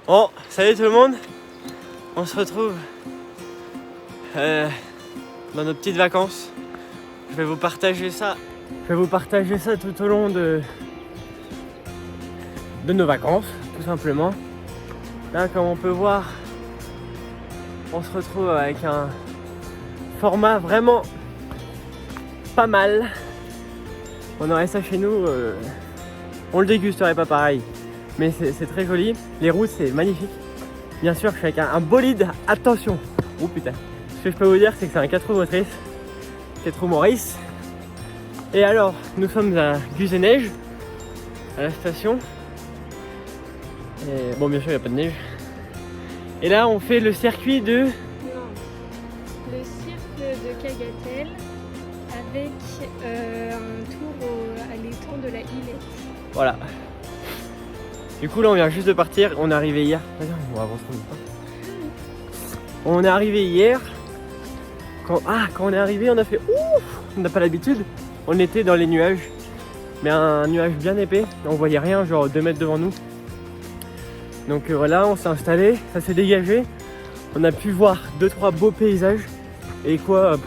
Bon, salut tout le monde. On se retrouve dans nos petites vacances. Je vais vous partager ça. Tout au long de nos vacances, tout simplement. Là, comme on peut voir, on se retrouve avec un format vraiment pas mal. On aurait ça chez nous, on le dégusterait pas pareil. Mais c'est très joli. Les routes, c'est magnifique. Bien sûr, je suis avec un bolide. Attention. Oh putain. Ce que je peux vous dire, c'est que c'est un 4 roues motrices. 4 roues Maurice. Et alors, nous sommes à Guzeneige, à la station. Et bon, bien sûr, il n'y a pas de neige. Et là, on fait le circuit de... Non, le cirque de Cagatel avec un tour à l'étang de la Illette. Voilà. Du coup, là, on vient juste de partir. On est arrivé hier. Attends, on va avancer un peu. On est arrivé hier. Quand on est arrivé, on a fait ouf. On n'a pas l'habitude. On était dans les nuages. Mais un nuage bien épais. On voyait rien, genre 2 mètres devant nous. Donc voilà, on s'est installé. Ça s'est dégagé. On a pu voir 2-3 beaux paysages. Et quoi,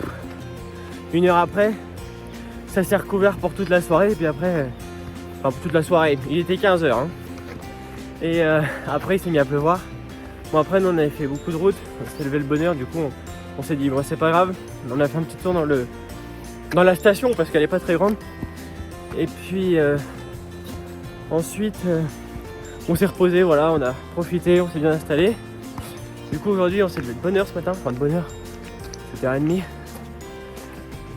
1 heure après, ça s'est recouvert pour toute la soirée. Et puis après, enfin pour toute la soirée. Il était 15h. Hein. Et après il s'est mis à pleuvoir. Bon après nous on avait fait beaucoup de routes, on s'est levé le bonheur, du coup on s'est dit bon c'est pas grave. On a fait un petit tour dans la station parce qu'elle est pas très grande. Et puis ensuite on s'est reposé, voilà, on a profité, on s'est bien installé. Du coup aujourd'hui on s'est levé de bonne heure ce matin, enfin de bonne heure, 7h30.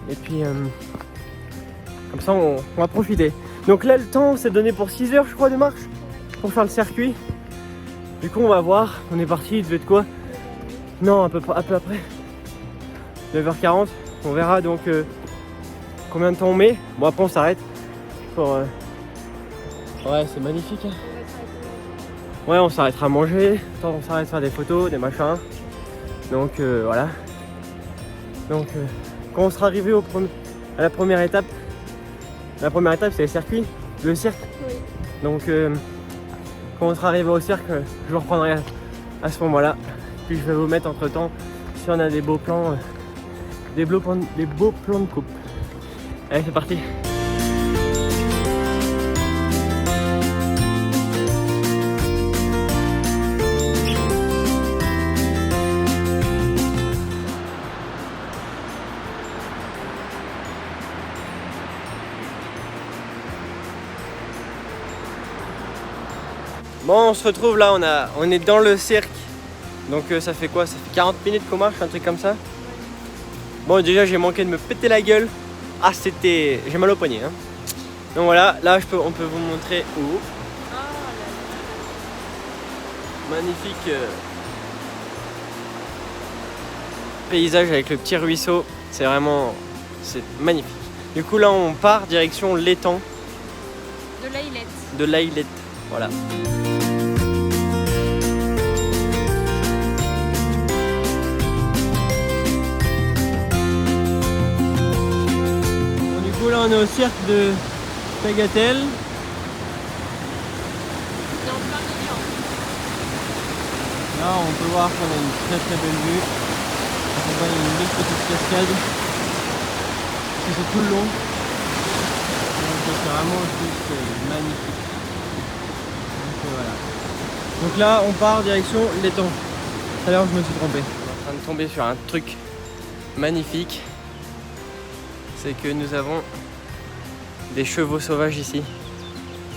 Et puis comme ça on va profiter. Donc là le temps s'est donné pour 6 heures je crois de marche pour faire le circuit. Du coup on va voir, on est parti, il devait être quoi? Non, un peu après 9h40, on verra donc combien de temps on met. Bon après on s'arrête pour... Ouais c'est magnifique hein. Ouais on s'arrêtera à manger, on s'arrête faire des photos, des machins. Donc voilà. Donc quand on sera arrivé à la première étape c'est le circuit, le cirque. Oui. Donc quand on sera arrivé au cirque, je vous reprendrai à ce moment-là. Puis je vais vous mettre entre temps si on a des beaux plans, des beaux plans de coupe. Allez, c'est parti. Bon, on se retrouve là, on est dans le cirque. Donc ça fait quoi? Ça fait 40 minutes qu'on marche, un truc comme ça. Bon, déjà j'ai manqué de me péter la gueule. Ah, j'ai mal au poignet. Hein. Donc voilà, là on peut vous montrer où. Magnifique paysage avec le petit ruisseau. C'est magnifique. Du coup là on part direction l'étang. De la Illette. De la Illette, voilà. Là on est au cirque de Cagatel. Là on peut voir qu'on a une très belle vue. On voit une belle petite cascade qui fait tout le long. Donc c'est vraiment juste magnifique. Donc voilà. Donc là on part direction l'étang. Tout à l'heure je me suis trompé. On est en train de tomber sur un truc magnifique. C'est que nous avons des chevaux sauvages ici.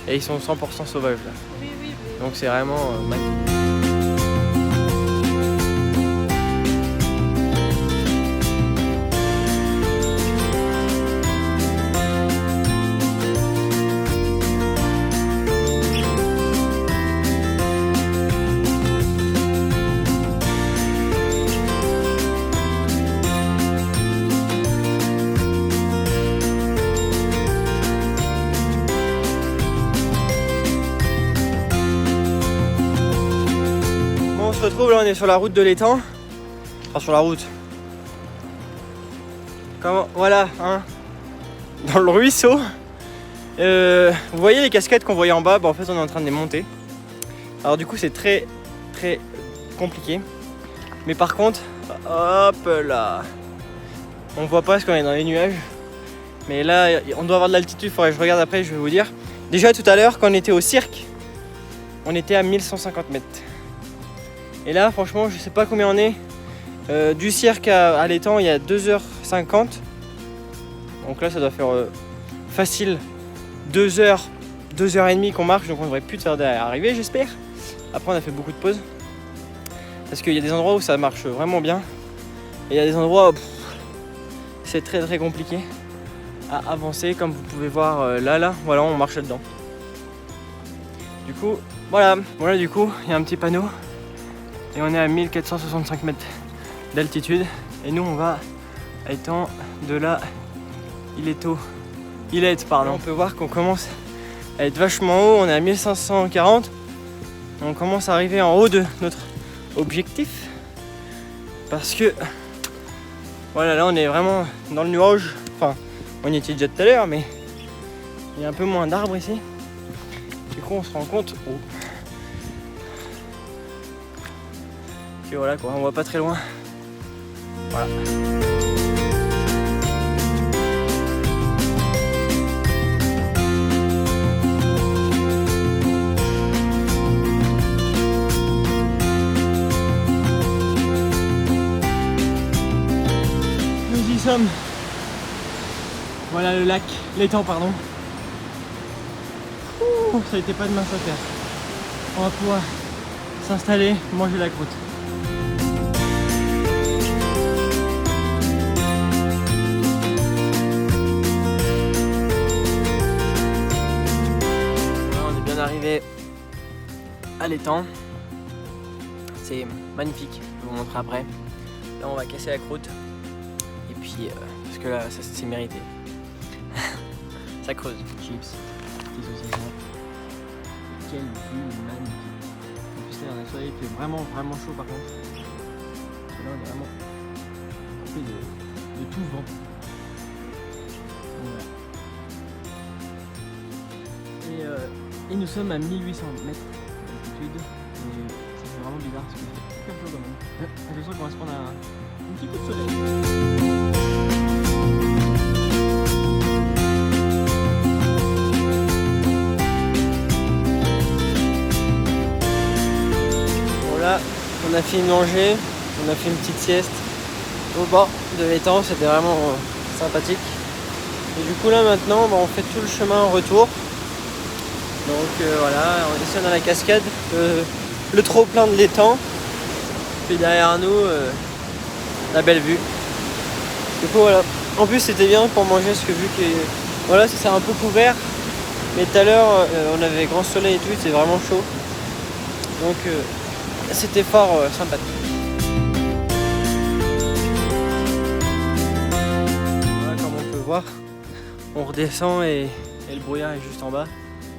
Et ils sont 100% sauvages là. Oui. Donc c'est vraiment magnifique. On se retrouve là, on est sur la route de l'étang. Enfin sur la route. Voilà, hein. Dans le ruisseau. Vous voyez les cascades qu'on voyait en bas, en fait on est en train de les monter. Alors du coup c'est très très compliqué. Mais par contre, hop là, on voit pas parce qu'on est dans les nuages. Mais là, on doit avoir de l'altitude, il faudrait que je regarde après, je vais vous dire. Déjà tout à l'heure, quand on était au cirque, on était à 1150 mètres. Et là, franchement, je sais pas combien on est. Du cirque à l'étang, il y a 2h50. Donc là, ça doit faire facile 2h, 2h30 qu'on marche. Donc on devrait plus tarder à arriver, j'espère. Après, on a fait beaucoup de pauses. Parce qu'il y a des endroits où ça marche vraiment bien. Et il y a des endroits où c'est très très compliqué à avancer. Comme vous pouvez voir là, voilà, on marche là-dedans. Du coup, voilà, du coup, il y a un petit panneau. Et on est à 1465 mètres d'altitude. Et nous, on va à l'étang de la Ilette, pardon. On peut voir qu'on commence à être vachement haut. On est à 1540. On commence à arriver en haut de notre objectif. Parce que, voilà, là, on est vraiment dans le nuage. Enfin, on y était déjà tout à l'heure, mais il y a un peu moins d'arbres ici. Du coup, on se rend compte. Et voilà quoi, on voit pas très loin. Voilà. Nous y sommes. Voilà le lac, l'étang pardon. Ouh, ça a été pas de mince affaire. On va pouvoir s'installer, manger la croûte. Arrivé à l'étang, c'est magnifique, je vais vous montrer après. Là on va casser la croûte et puis parce que là ça c'est mérité. Ça creuse. Chips, petits saucissons. Quelle vue magnifique. En plus là on a le soleil, il fait vraiment chaud par contre. Et là on est vraiment coupé de tout vent. Voilà. Et nous sommes à 1800 mètres d'altitude et ça fait vraiment bizarre parce qu'il fait super chaud quand même. Je sens qu'on va se prendre un petit coup de soleil. Bon là, on a fini de manger, on a fait une petite sieste au bord de l'étang, c'était vraiment sympathique. Et du coup là maintenant, on fait tout le chemin en retour. Donc voilà, on descend dans la cascade, le trop plein de l'étang. Puis derrière nous, la belle vue. Du coup voilà, en plus c'était bien pour manger parce que vu que voilà, c'est un peu couvert. Mais tout à l'heure, on avait grand soleil et tout, c'était vraiment chaud. Donc c'était fort sympathique. Voilà, comme on peut voir, on redescend et le brouillard est juste en bas.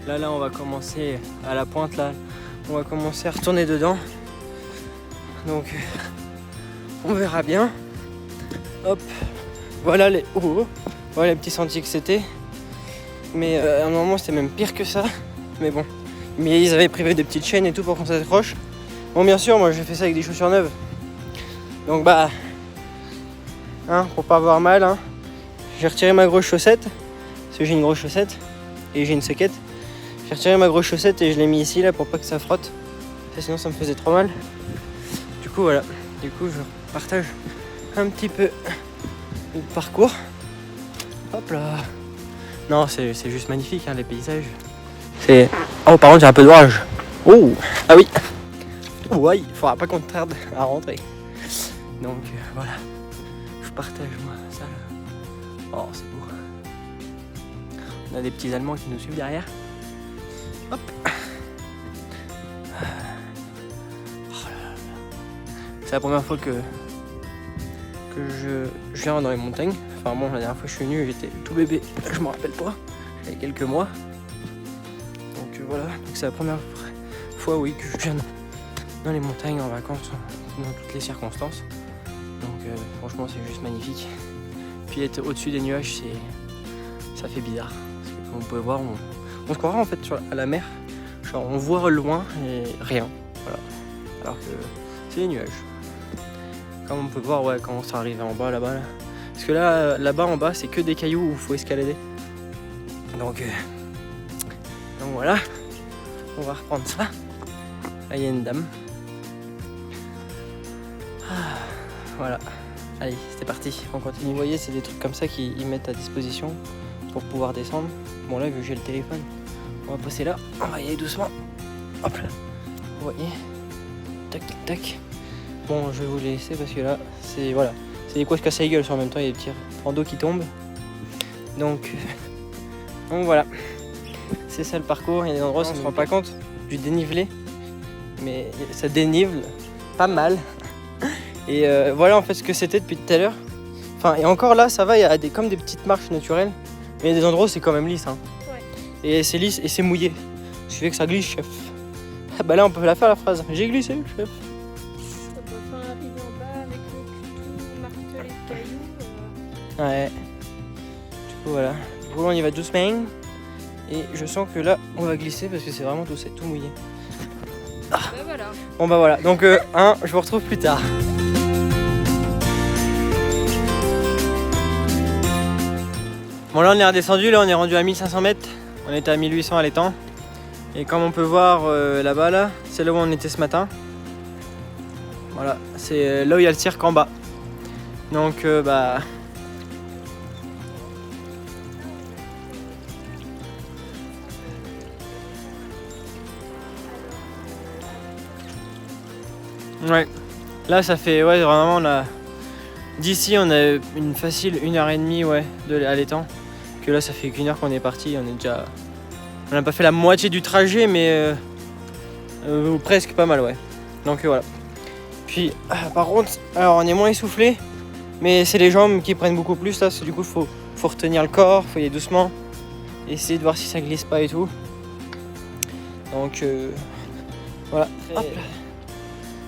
Là, on va commencer à la pointe, là, on va commencer à retourner dedans. Donc, on verra bien. Hop, voilà les petits sentiers que c'était. Mais à un moment, c'était même pire que ça. Mais bon, ils avaient prévu des petites chaînes et tout pour qu'on s'accroche. Bon, bien sûr, moi, j'ai fait ça avec des chaussures neuves. Donc, pour pas avoir mal, j'ai retiré ma grosse chaussette. Parce que j'ai une grosse chaussette et j'ai une soquette. J'ai retiré ma grosse chaussette et je l'ai mis ici là pour pas que ça frotte. Sinon ça me faisait trop mal. Du coup voilà. Du coup je partage un petit peu le parcours. Hop là. Non c'est juste magnifique les paysages. C'est. Oh par contre j'ai un peu d'orage. Oh ah oui. Ouais, il faudra pas qu'on tarde à rentrer. Donc voilà. Je partage moi ça là. Oh c'est beau. On a des petits Allemands qui nous suivent derrière. Hop. C'est la première fois que je viens dans les montagnes. Enfin bon, la dernière fois que je suis venu, j'étais tout bébé, je me rappelle pas. J'avais quelques mois. Donc voilà, donc c'est la première fois oui que je viens dans les montagnes en vacances, dans toutes les circonstances. Donc franchement c'est juste magnifique. Puis être au-dessus des nuages, ça fait bizarre. Parce que comme vous pouvez voir, on se croirait en fait à la mer. Genre on voit loin et rien. Voilà. alors que c'est des nuages. Comme on peut voir, ouais, quand ça arrive en bas là-bas. Là. Parce que là-bas en bas, c'est que des cailloux où il faut escalader. Donc voilà, on va reprendre ça. Là, il y a une dame. Voilà, allez, c'est parti, on continue. Vous voyez, c'est des trucs comme ça qu'ils mettent à disposition pour pouvoir descendre. Bon là, vu que j'ai le téléphone, on va passer là, on va y aller doucement. Hop là, vous voyez, tac tac tac. Bon, je vais vous les laisser parce que là, c'est voilà, c'est des quoi se casser la gueule en même temps, il y a des petits randos qui tombent. Donc voilà, c'est ça le parcours. Il y a des endroits où on ne se rend pas compte du dénivelé, mais ça dénivelle pas mal. Et voilà en fait ce que c'était depuis tout à l'heure. Enfin, et encore là, ça va, il y a comme des petites marches naturelles, mais il y a des endroits où c'est quand même lisse. Hein. Ouais. Et c'est lisse et c'est mouillé. Ce qui fait que ça glisse, chef. Ah bah là, on peut la faire la phrase. J'ai glissé, chef. Ça peut pas arriver en bas avec le cul tout martelé de cailloux. Ouais. Du coup, voilà. Du coup, on y va doucement. Et je sens que là, on va glisser parce que c'est vraiment tout mouillé. Bah voilà. Bon bah voilà. Donc, je vous retrouve plus tard. Bon là on est redescendu, là on est rendu à 1500 mètres, on était à 1800 à l'étang. Et comme on peut voir là-bas, là, c'est là où on était ce matin. Voilà, c'est là où il y a le cirque en bas. Donc bah... Ouais, là ça fait, ouais vraiment là... D'ici on a une facile 1h30 ouais, à l'étang. Que là ça fait qu'une heure qu'on est parti, on est déjà... On n'a pas fait la moitié du trajet mais presque pas mal ouais. Donc voilà. Puis par contre, alors on est moins essoufflé, mais c'est les jambes qui prennent beaucoup plus là, du coup faut retenir le corps, faut y aller doucement, essayer de voir si ça glisse pas et tout. Donc voilà. Hop là.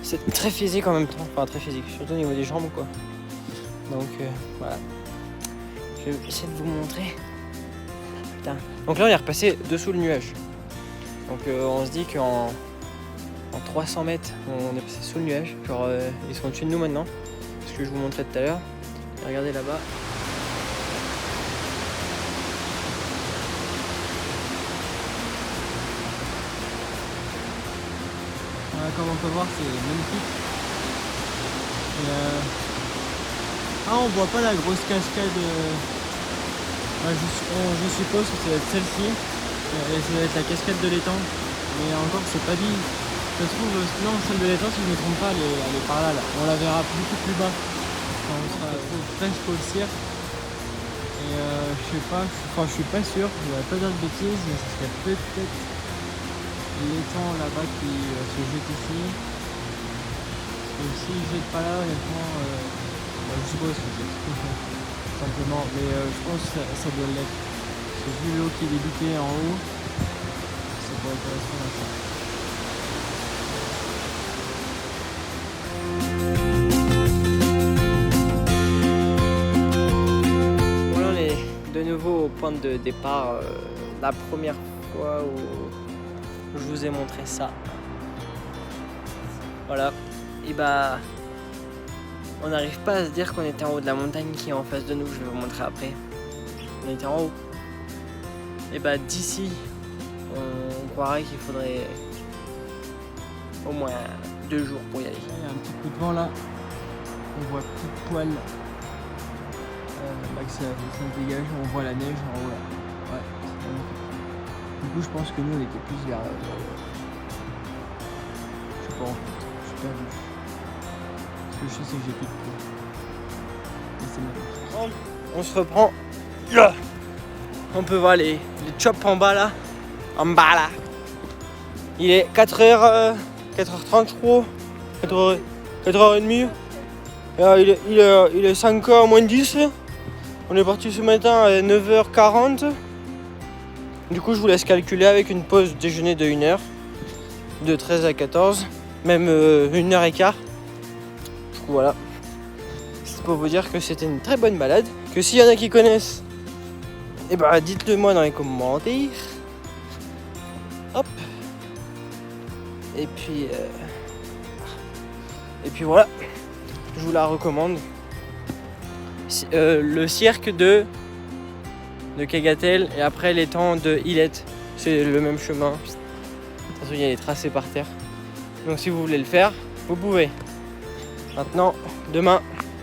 C'est très physique en même temps, enfin très physique, surtout au niveau des jambes quoi. Donc voilà. Je vais essayer de vous montrer. Putain. Donc là on est repassé dessous le nuage. Donc on se dit qu'en 300 mètres on est passé sous le nuage. Genre ils sont au-dessus de nous maintenant. Ce que je vous montrais tout à l'heure. Regardez là-bas. Comme on peut voir c'est magnifique. Et, on voit pas la grosse cascade. Je suppose que ça va être celle-ci. Ça va être la cascade de l'étang. Mais encore c'est pas dit. Ça se trouve, non, celle de l'étang si je ne me trompe pas, elle est par là, là. On la verra beaucoup plus bas. Quand on sera presque au cirque. Et je sais pas, je suis pas sûr, je vais pas dire de bêtises, mais ce serait peut-être l'étang là-bas qui se jette ici. Et s'il ne jette pas là, honnêtement, je sais pas ce que c'est. Simplement, mais je pense que ça doit l'être. Parce que vu l'eau qui est débutée en haut, ça pourrait correspondre à ça. Bon là on est de nouveau au point de départ, la première fois où je vous ai montré ça. Voilà, et bah on n'arrive pas à se dire qu'on était en haut de la montagne qui est en face de nous, je vais vous montrer après. On était en haut. Et bah d'ici, on croirait qu'il faudrait au moins 2 jours pour y aller. Il y a un petit coup de vent là, on voit plus de poil. Là que ça dégage, on voit la neige en haut là. Ouais, c'est magnifique. Du coup je pense que nous on était plus vers... je sais pas en fait, je suis perdu. Ce que je sais c'est que j'ai plus de poids. Et c'est magnifique. On se reprend. On peut voir les chops en bas là. En bas là. Il est 4h30 je crois. 4h30. Il est 5h moins 10. On est parti ce matin à 9h40. Du coup je vous laisse calculer avec une pause déjeuner de 1h. De 13 à 14. Même 1h15. Du coup voilà. C'est pour vous dire que c'était une très bonne balade. Que s'il y en a qui connaissent, et bah dites-le moi dans les commentaires. Hop. Et puis Et puis voilà, je vous la recommande. Le cirque de Cagatel et après l'étang de Ilette. C'est le même chemin. De toute façon, il y a les tracés par terre. Donc si vous voulez le faire, vous pouvez. Maintenant, demain,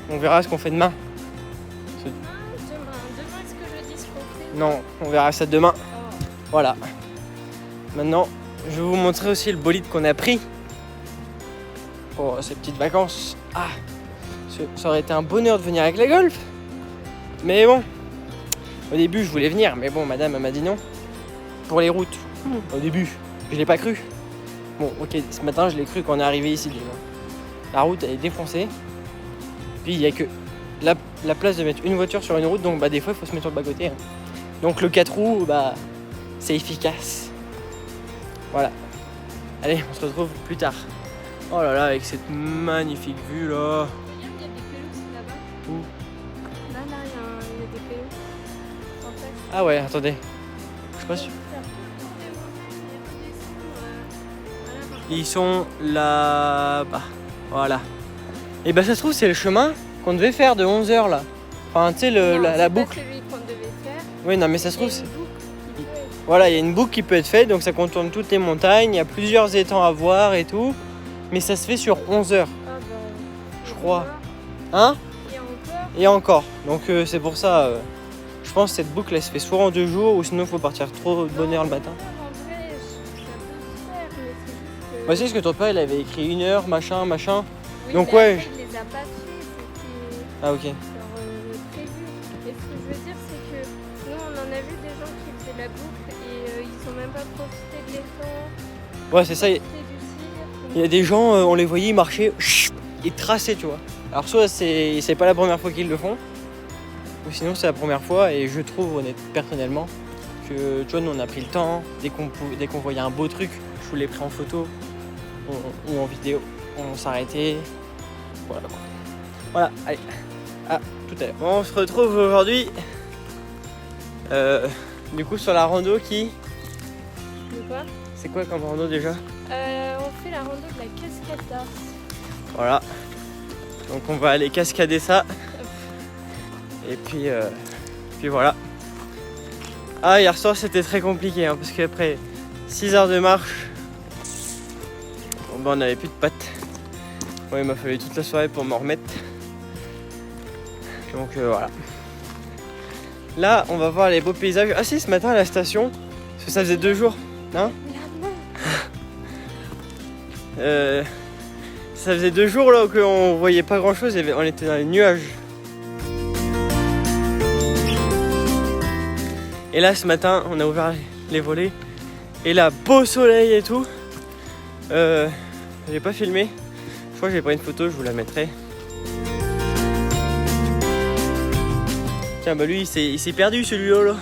on verra ce qu'on fait demain. Demain, est-ce que je dis ce qu'on fait? Non, on verra ça demain. Oh. Voilà. Maintenant, je vais vous montrer aussi le bolide qu'on a pris pour ces petites vacances. Ah, ça aurait été un bonheur de venir avec la Golf. Mais bon, au début, je voulais venir. Mais bon, madame, elle m'a dit non. Pour les routes. Au début, je l'ai pas cru. Bon, ok, ce matin, je l'ai cru quand on est arrivé ici déjà. La route, elle est défoncée. Puis, il n'y a que la place de mettre une voiture sur une route. Donc, des fois, il faut se mettre sur le bas-côté. Hein. Donc, le 4 roues, c'est efficace. Voilà. Allez, on se retrouve plus tard. Oh là là, avec cette magnifique vue là. Regarde, il y a des pelouses là-bas. Où? Là, il y a des pelouses. En fait. Ah ouais, attendez. Je sais pas si... Ils sont là-bas. Voilà. Et ça se trouve, c'est le chemin qu'on devait faire de 11h là. Enfin, tu sais, la boucle. C'est celui qu'on devait faire. Oui, non, mais ça se trouve, c'est... Voilà. Voilà, il y a une boucle qui peut être faite, donc ça contourne toutes les montagnes. Il y a plusieurs étangs à voir et tout. Mais ça se fait sur 11h, je crois. Hein? Et encore. Donc c'est pour ça, je pense que cette boucle elle se fait soit en 2 jours ou sinon il faut partir trop de bonne heure le matin. En vrai, ça peut se faire, mais c'est juste que... Moi, c'est ce que ton père il avait écrit 1 heure, machin. Oui, Donc mais ouais. après, il les a pas fait, c'était Ah ok. genre prévu. Et ce que je veux dire, c'est que nous, on en a vu des gens qui faisaient la boucle et ils ont même pas profité de l'étang. Ouais, c'est ça. Profité du cirque. Il y a des gens, on les voyait marcher, ils traçaient, tu vois. Alors soit c'est pas la première fois qu'ils le font, ou sinon c'est la première fois. Et je trouve personnellement que tu vois, nous on a pris le temps. Dès qu'on voyait un beau truc, je vous l'ai pris en photo ou en vidéo, on s'arrêtait. Voilà. Voilà, allez. À tout à l'heure. Bon, on se retrouve aujourd'hui du coup sur la rando qui... De quoi? C'est quoi comme rando déjà? On fait la rando de la cascade d'Ars. Voilà. Donc on va aller cascader ça. Et puis voilà. Ah, hier soir c'était très compliqué hein, parce qu'après 6 heures de marche, on n'avait plus de pattes. Ouais, il m'a fallu toute la soirée pour m'en remettre. Donc voilà. Là, on va voir les beaux paysages. Ah si, ce matin à la station, parce que ça faisait 2 jours, hein? Ça faisait 2 jours là qu'on voyait pas grand chose, on était dans les nuages. Et là ce matin on a ouvert les volets et là beau soleil et tout. J'ai pas filmé, je crois que j'ai pris une photo, je vous la mettrai. Tiens lui il s'est perdu celui-là là.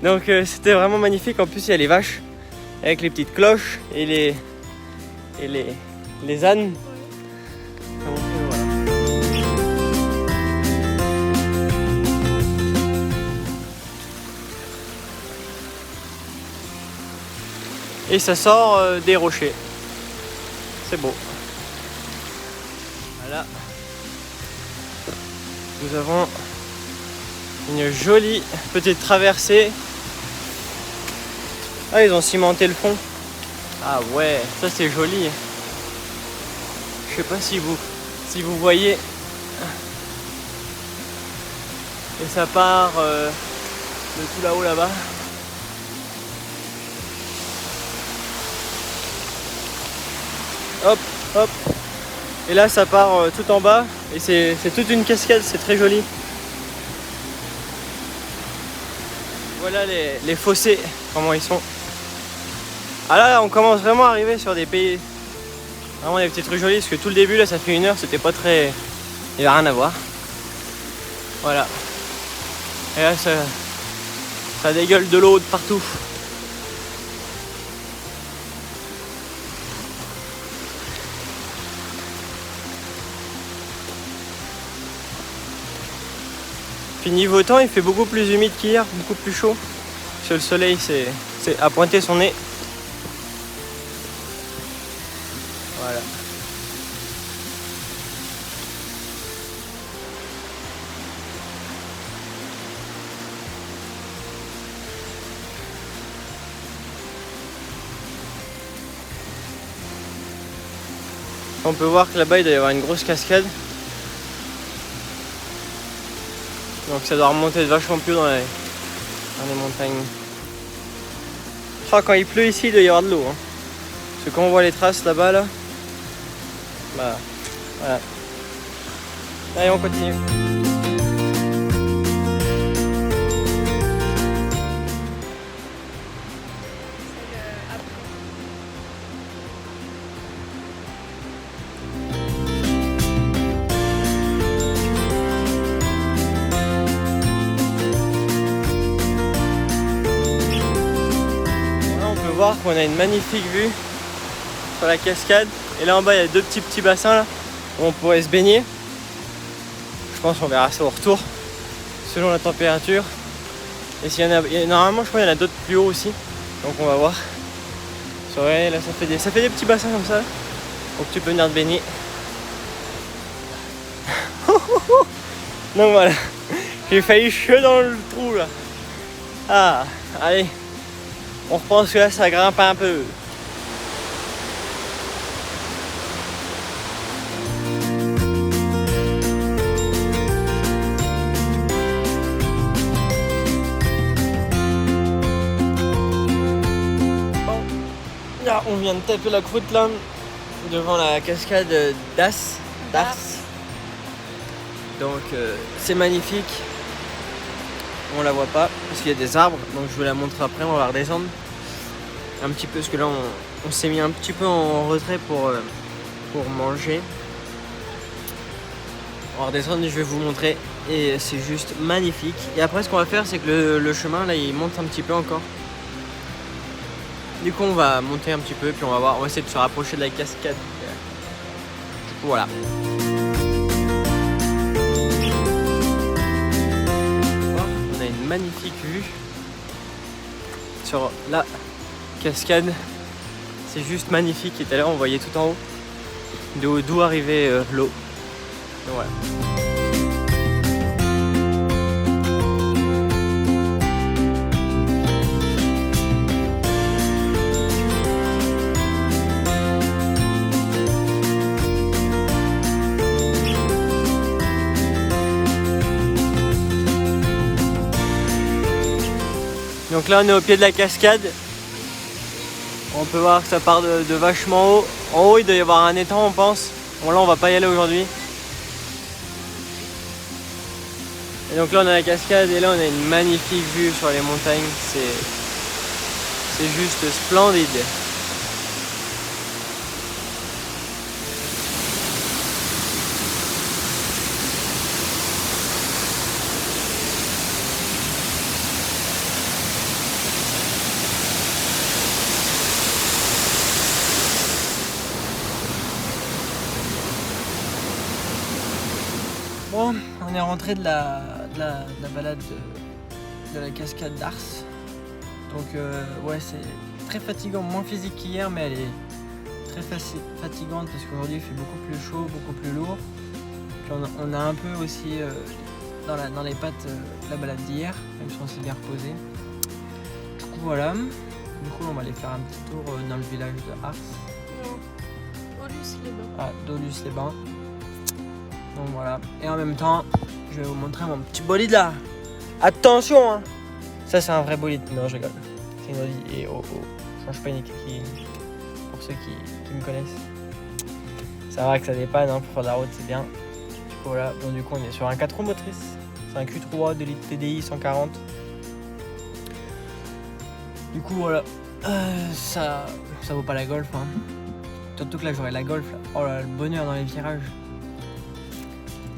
Donc c'était vraiment magnifique, en plus il y a les vaches avec les petites cloches et les ânes. Donc, voilà. Et ça sort des rochers. C'est beau. Voilà. Nous avons une jolie petite traversée. Ah, ils ont cimenté le fond. Ah ouais, ça c'est joli. Je sais pas si vous voyez. Et ça part de tout là-haut là-bas. Hop, hop. Et là ça part tout en bas. Et c'est toute une cascade, c'est très joli. Voilà les fossés, comment ils sont. Ah là, on commence vraiment à arriver sur des pays. Vraiment des petits trucs jolis, parce que tout le début là ça fait 1 heure, c'était pas très... Il n'y avait rien à voir. Voilà. Et là ça dégueule de l'eau de partout. Puis niveau temps, il fait beaucoup plus humide qu'hier, beaucoup plus chaud. Parce que le soleil a pointé son nez. Voilà. On peut voir que là-bas il doit y avoir une grosse cascade. Donc ça doit remonter de vachement plus dans les montagnes. Je crois que quand il pleut ici il doit y avoir de l'eau. Hein. Parce que quand on voit les traces là-bas là, bah voilà. Allez on continue. Voir qu'on a une magnifique vue sur la cascade et là en bas il y a deux petits bassins là où on pourrait se baigner. Je pense qu'on verra ça au retour selon la température et s'il y en a, normalement je crois qu'il y en a d'autres plus haut aussi, donc on va voir. Ouais, là ça fait des petits bassins comme ça là, donc tu peux venir te baigner. Donc voilà, j'ai failli chier dans le trou là. Ah allez, on reprend parce que là ça grimpe un peu. Bon, là on vient de taper la croûte là devant la cascade d'Ars. Donc c'est magnifique. On la voit pas parce qu'il y a des arbres, donc je vais la montrer après. On va redescendre un petit peu parce que là on s'est mis un petit peu en retrait pour manger. On va redescendre et je vais vous montrer et c'est juste magnifique. Et après ce qu'on va faire c'est que le chemin là il monte un petit peu encore. Du coup on va monter un petit peu puis on va voir, on va essayer de se rapprocher de la cascade. Du coup voilà. Magnifique vue sur la cascade, c'est juste magnifique. Et tout à l'heure on voyait tout en haut d'où arrivait l'eau. Donc voilà. Donc là on est au pied de la cascade. On peut voir que ça part de vachement haut. En haut il doit y avoir un étang on pense. Bon là on va pas y aller aujourd'hui. Et donc là on a la cascade et là on a une magnifique vue sur les montagnes. C'est juste splendide. Bon, on est rentré de la balade de la cascade d'Ars. Donc ouais, c'est très fatigant, moins physique qu'hier, mais elle est très fatigante parce qu'aujourd'hui il fait beaucoup plus chaud, beaucoup plus lourd. Puis on a un peu aussi dans les pattes la balade d'hier, même si on s'est bien reposé. Du coup voilà, du coup on va aller faire un petit tour dans le village de Ars. Dolus-les-Bains. Ah, Dolus-les-Bains. Donc voilà, et en même temps, je vais vous montrer mon petit bolide là. Attention hein. Ça c'est un vrai bolide, non je rigole. C'est une Audi et oh, change pas une équipe pour ceux qui me connaissent. Ça va que ça dépanne hein, pour faire de la route, c'est bien. Du coup voilà, bon du coup on est sur un 4 roues motrices. C'est un Q3 de litre TDI 140. Du coup voilà, ça vaut pas la Golf hein. Surtout que là j'aurai la Golf là. Oh là, le bonheur dans les virages.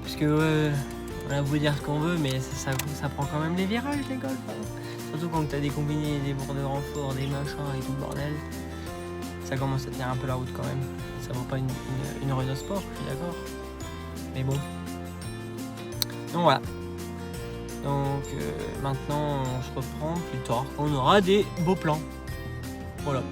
Parce que on a beau dire ce qu'on veut, mais ça prend quand même les virages les Golf. Hein. Surtout quand t'as des combinés, des bords de renfort, des machins et tout le bordel. Ça commence à tenir un peu la route quand même. Ça vaut pas une Renault Sport, je suis d'accord. Mais bon. Donc voilà. Donc maintenant on se reprend plus tard quand on aura des beaux plans. Voilà.